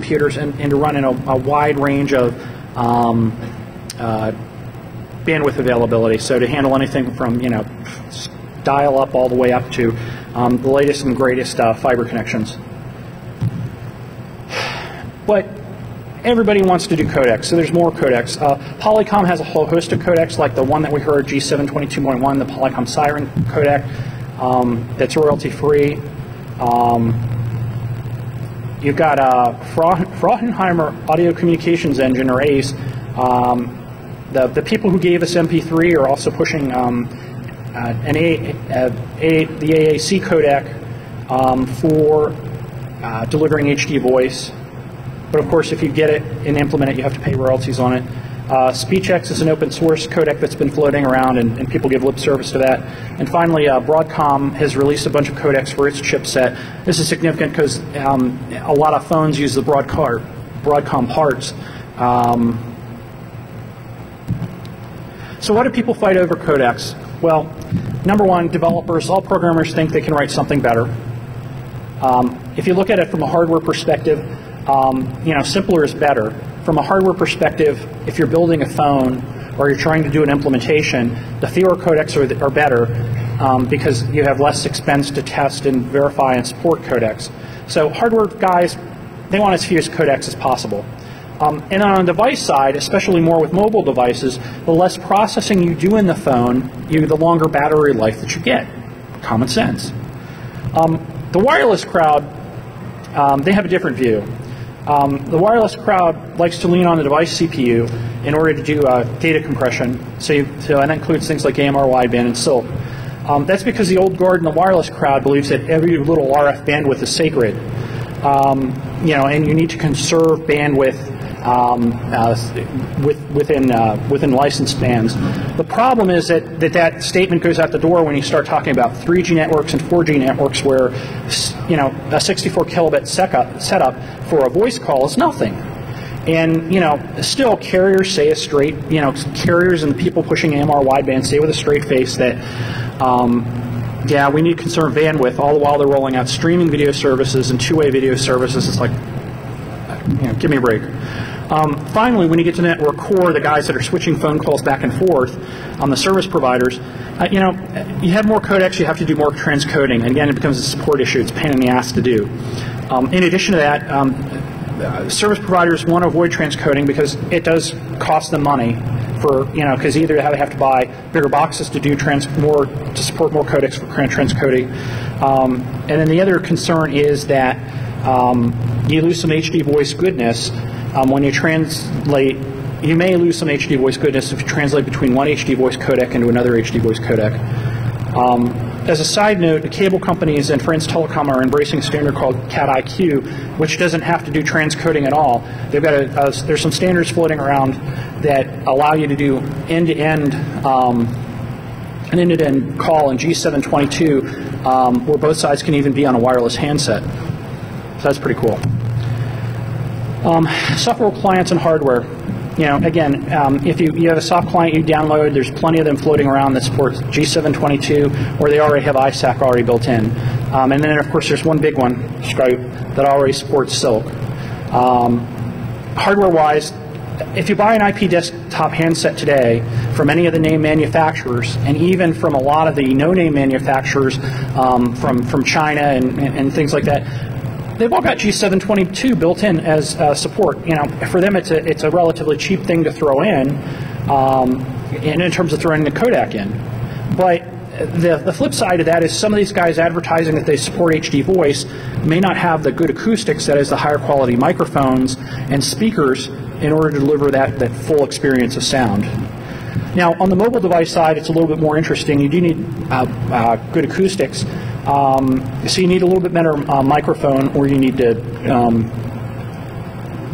computers and to run in a wide range of bandwidth availability. So to handle anything from dial up all the way up to the latest and greatest fiber connections. But everybody wants to do codecs, so there's more codecs. Polycom has a whole host of codecs, like the one that we heard, G722.1, the Polycom Siren codec, that's royalty-free. You've got Frauenheimer Audio Communications Engine, or ACE. The people who gave us MP3 are also pushing the AAC codec for delivering HD voice. But of course, if you get it and implement it, you have to pay royalties on it. SpeechX is an open source codec that's been floating around, and people give lip service to that. And finally, Broadcom has released a bunch of codecs for its chipset. This is significant because a lot of phones use the Broadcom parts. So why do people fight over codecs? Well, number one, developers, all programmers think they can write something better. If you look at it from a hardware perspective, simpler is better. From a hardware perspective, if you're building a phone or you're trying to do an implementation, the fewer codecs are better because you have less expense to test and verify and support codecs. So hardware guys, they want as few codecs as possible. And on the device side, especially more with mobile devices, the less processing you do in the phone, the longer battery life that you get. Common sense. The wireless crowd, they have a different view. The wireless crowd likes to lean on the device CPU in order to do data compression, and that includes things like AMR wideband and SILC. That's because the old guard in the wireless crowd believes that every little RF bandwidth is sacred, and you need to conserve bandwidth within licensed bands. The problem is that statement goes out the door when you start talking about 3G networks and 4G networks, where a 64 kilobit setup for a voice call is nothing. And still carriers say carriers and people pushing AMR wideband say with a straight face that yeah, we need to conserve bandwidth, all the while they're rolling out streaming video services and two-way video services. It's like, give me a break. Finally, when you get to network core, the guys that are switching phone calls back and forth on the service providers, you have more codecs, you have to do more transcoding. And again, it becomes a support issue. It's a pain in the ass to do. In addition to that, service providers want to avoid transcoding because it does cost them money because either they have to buy bigger boxes to do to support more codecs for transcoding. And then the other concern is that you lose some HD voice goodness when you translate. You may lose some HD voice goodness if you translate between one HD voice codec into another HD voice codec. As a side note, the cable companies and France Telecom are embracing a standard called CAT-IQ, which doesn't have to do transcoding at all. They've got there's some standards floating around that allow you to do end-to-end an end-to-end call in G722, where both sides can even be on a wireless handset. So that's pretty cool. Software clients and hardware. Again, if you have a soft client you download, there's plenty of them floating around that supports G722, or they already have ISAC already built in. And then, of course, there's one big one, Stripe, that already supports SILC. Hardware-wise, if you buy an IP desktop handset today from any of the name manufacturers, and even from a lot of the no-name manufacturers from China and things like that, they've all got G722 built in as support. For them, it's a relatively cheap thing to throw in terms of throwing the codec in. But the flip side of that is some of these guys advertising that they support HD voice may not have the good acoustics, that is the higher quality microphones and speakers, in order to deliver that full experience of sound. Now, on the mobile device side, it's a little bit more interesting. You do need good acoustics. So you need a little bit better microphone, or you need to.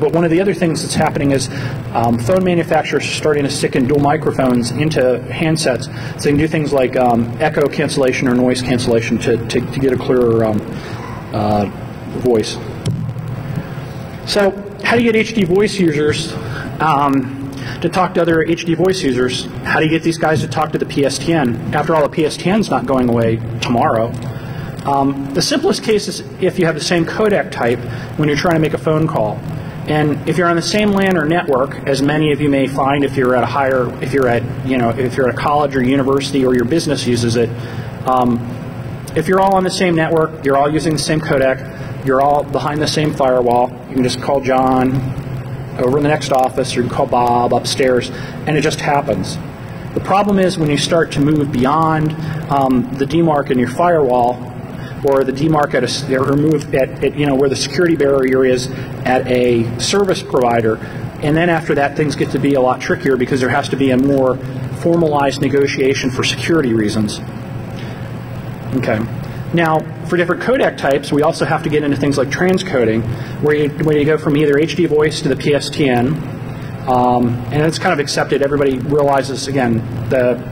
But one of the other things that's happening is phone manufacturers are starting to stick in dual microphones into handsets, so they can do things like echo cancellation or noise cancellation to get a clearer voice. So, how do you get HD voice users to talk to other HD voice users? How do you get these guys to talk to the PSTN? After all, the PSTN's not going away tomorrow. The simplest case is if you have the same codec type when you're trying to make a phone call. And if you're on the same LAN or network, as many of you may find if you're at if you're at a college or university or your business uses it, if you're all on the same network, you're all using the same codec, you're all behind the same firewall, you can just call John over in the next office, or you can call Bob upstairs, and it just happens. The problem is when you start to move beyond the DMARC in your firewall, or the DMARC or move at where the security barrier is at a service provider, and then after that things get to be a lot trickier because there has to be a more formalized negotiation for security reasons. Okay. Now, for different codec types, we also have to get into things like transcoding, where you go from either HD voice to the PSTN, and it's kind of accepted. Everybody realizes, again, the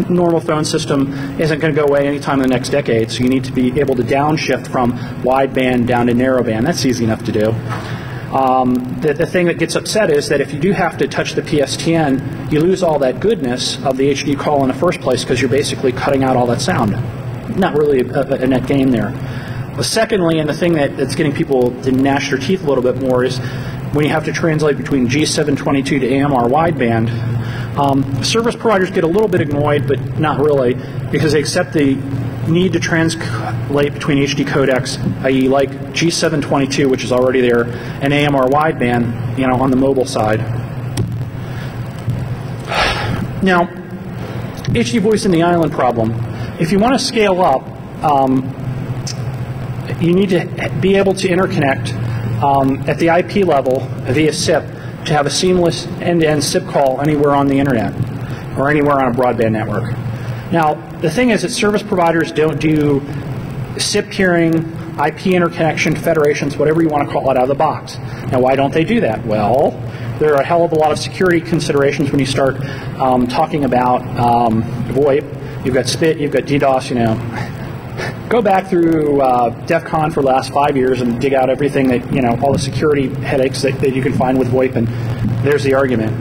normal phone system isn't going to go away anytime in the next decade, so you need to be able to downshift from wideband down to narrowband. That's easy enough to do. The thing that gets upset is that if you do have to touch the PSTN, you lose all that goodness of the HD call in the first place because you're basically cutting out all that sound. Not really a net gain there. But secondly, and the thing that's getting people to gnash their teeth a little bit more is when you have to translate between G722 to AMR wideband, service providers get a little bit annoyed, but not really, because they accept the need to translate between HD codecs, i.e. like G722, which is already there, and AMR wideband, on the mobile side. Now, HD voice and the island problem. If you want to scale up, you need to be able to interconnect at the IP level via SIP to have a seamless end-to-end SIP call anywhere on the internet or anywhere on a broadband network. Now, the thing is that service providers don't do SIP peering, IP interconnection, federations, whatever you want to call it, out of the box. Now, why don't they do that? Well, there are a hell of a lot of security considerations when you start talking about VoIP. You've got SPIT, you've got DDoS, Go back through DEFCON for the last 5 years and dig out everything that, all the security headaches that you can find with VoIP, and there's the argument.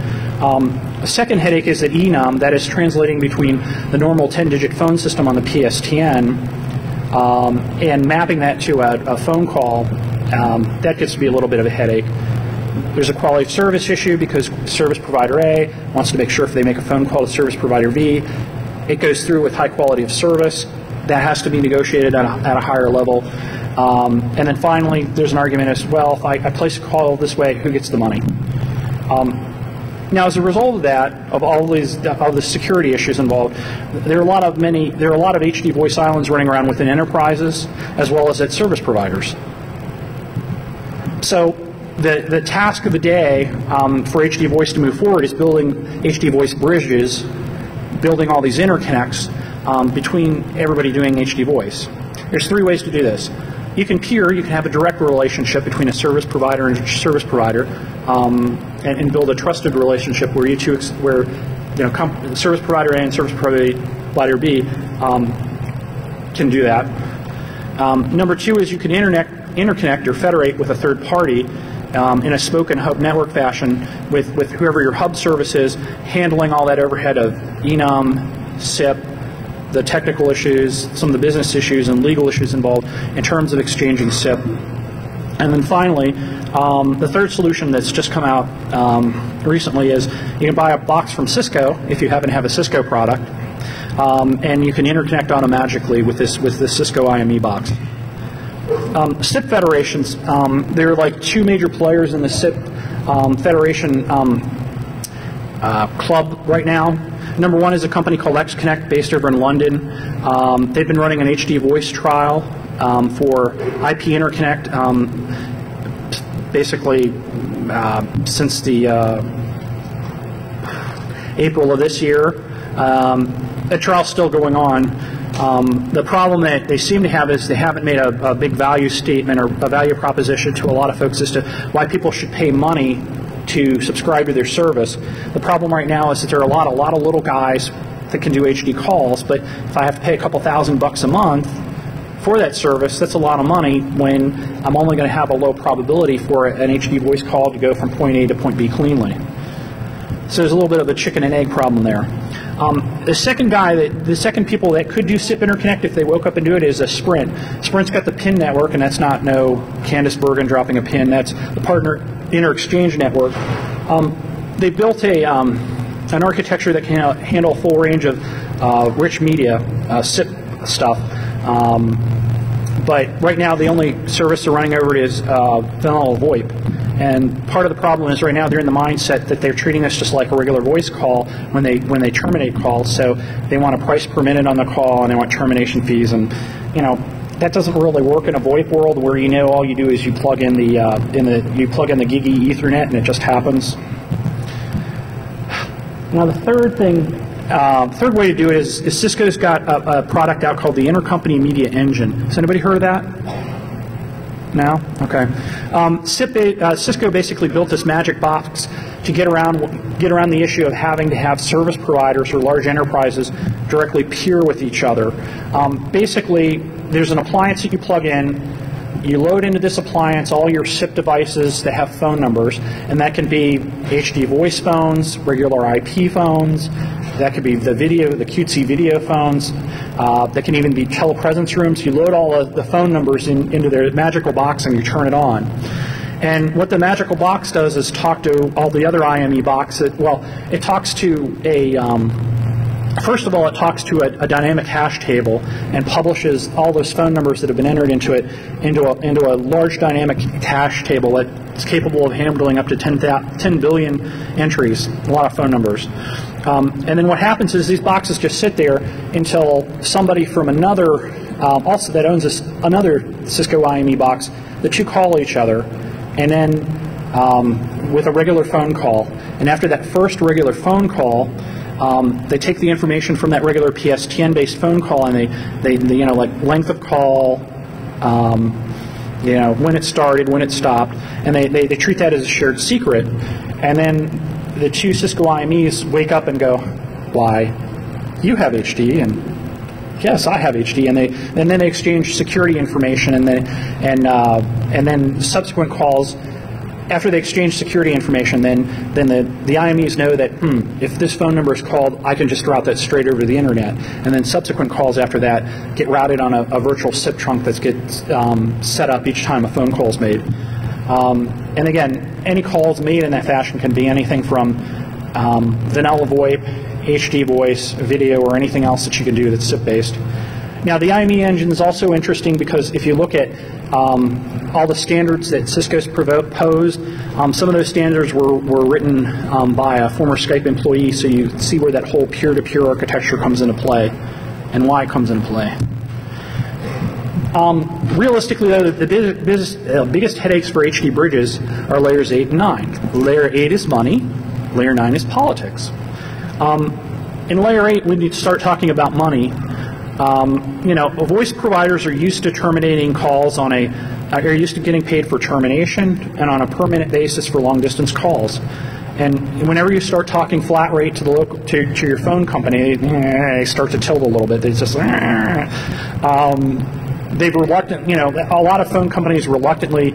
A second headache is that enum, that is translating between the normal 10-digit phone system on the PSTN and mapping that to a phone call, that gets to be a little bit of a headache. There's a quality of service issue because service provider A wants to make sure if they make a phone call to service provider B, it goes through with high quality of service. That has to be negotiated at a higher level. And then finally, there's an argument as well, if I place a call this way, who gets the money? Now, as a result of that, of all the security issues involved, there are a lot of HD voice islands running around within enterprises as well as at service providers. So the task of the day for HD voice to move forward is building HD voice bridges, building all these interconnects between everybody doing HD voice. There's 3 ways to do this. You can have a direct relationship between a service provider and a service provider, and build a trusted relationship where service provider A and service provider B can do that. Number 2 is you can interconnect or federate with a third party in a spoken hub network fashion with whoever your hub service is, handling all that overhead of enum, SIP, the technical issues, some of the business issues and legal issues involved in terms of exchanging SIP. And then finally, the third solution that's just come out recently is you can buy a box from Cisco if you happen to have a Cisco product, and you can interconnect automagically with this Cisco IME box. SIP federations, there are like 2 major players in the SIP federation club right now. Number 1 is a company called XConnect based over in London. They've been running an HD voice trial for IP interconnect basically since the April of this year. The trial's still going on. The problem that they seem to have is they haven't made a big value statement or a value proposition to a lot of folks as to why people should pay money to subscribe to their service. The problem right now is that there are a lot of little guys that can do HD calls, but if I have to pay a couple $1,000 a month for that service, that's a lot of money when I'm only going to have a low probability for an HD voice call to go from point A to point B cleanly. So there's a little bit of a chicken and egg problem there. The second people that could do SIP interconnect if they woke up and do it is a Sprint. Sprint's got the PIN network, and that's not no Candice Bergen dropping a pin. That's the partner inter-exchange network. They built an architecture that can handle a full range of rich media, SIP stuff. But right now, the only service they're running over it is vanilla VoIP. And part of the problem is right now they're in the mindset that they're treating this just like a regular voice call when they terminate calls. So they want a price per minute on the call, and they want termination fees. And that doesn't really work in a VoIP world where all you do is you plug in the giggy Ethernet and it just happens. Now the third way to do it is Cisco's got a product out called the Intercompany Media Engine. Has anybody heard of that? No? Okay. Cisco basically built this magic box to get around the issue of having to have service providers or large enterprises directly peer with each other. Basically, there's an appliance that you plug in. You load into this appliance all your SIP devices that have phone numbers, and that can be HD voice phones, regular IP phones. That could be the cutesy video phones. That can even be telepresence rooms. You load all of the phone numbers into their magical box and you turn it on. And what the magical box does is talk to all the other IME boxes. Well, it talks to first of all, it talks to a dynamic hash table and publishes all those phone numbers that have been entered into it into a large dynamic hash table that's capable of handling up to 10 billion entries, a lot of phone numbers. And then what happens is these boxes just sit there until somebody from another, also that owns another Cisco IME box, the two call each other, and then with a regular phone call. And after that first regular phone call, they take the information from that regular PSTN-based phone call, and they like length of call, when it started, when it stopped, and they treat that as a shared secret. And then the two Cisco IMEs wake up and go, "Why, you have HD," and "Yes, I have HD," and then they exchange security information, and then subsequent calls. After they exchange security information, then the IMEs know that if this phone number is called, I can just route that straight over to the internet. And then subsequent calls after that get routed on a virtual SIP trunk that gets set up each time a phone call is made. And again, any calls made in that fashion can be anything from vanilla VoIP, HD voice, video, or anything else that you can do that's SIP-based. Now, the IME engine is also interesting because if you look at all the standards that Cisco's proposed, some of those standards were written by a former Skype employee, so you see where that whole peer-to-peer architecture comes into play and why it comes into play. Realistically, though, the biggest headaches for HD bridges are layers 8 and 9. Layer 8 is money, layer 9 is politics. In layer 8, when you start talking about money, voice providers are used to terminating calls are used to getting paid for termination and on a per minute basis for long distance calls. And whenever you start talking flat rate to to your phone company, they start to tilt a little bit. They just they've reluctant. A lot of phone companies reluctantly,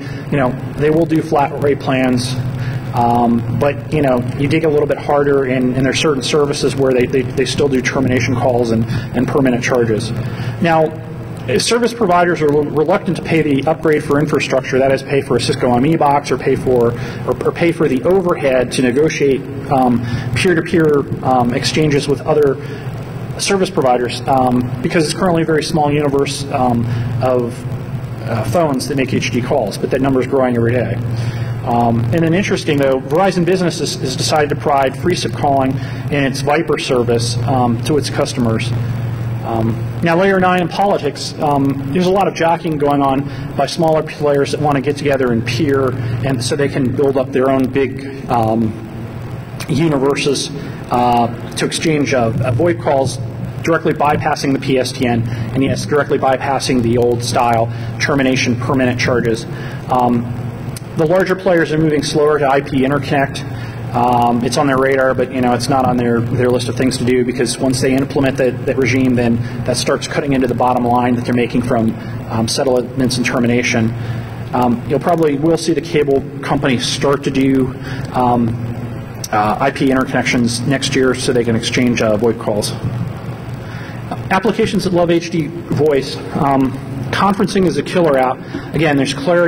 they will do flat rate plans. But you dig a little bit harder, and there are certain services where they still do termination calls and per minute charges. Now, service providers are reluctant to pay the upgrade for infrastructure, that is, pay for a Cisco IME box or pay for the overhead to negotiate peer-to-peer exchanges with other service providers, because it's currently a very small universe of phones that make HD calls, but that number is growing every day. And then interesting, though, Verizon Business has decided to provide free SIP calling in its Viper service to its customers. Now, layer 9 in politics, there's a lot of jockeying going on by smaller players that want to get together and peer, and so they can build up their own big universes to exchange VoIP calls, directly bypassing the PSTN, and yes, directly bypassing the old style termination per minute charges. The larger players are moving slower to IP interconnect. It's on their radar, but it's not on their list of things to do, because once they implement that regime, then that starts cutting into the bottom line that they're making from settlements and termination. We'll see the cable companies start to do IP interconnections next year so they can exchange VoIP calls. Applications that love HD voice, conferencing is a killer app. Again, there's clarity.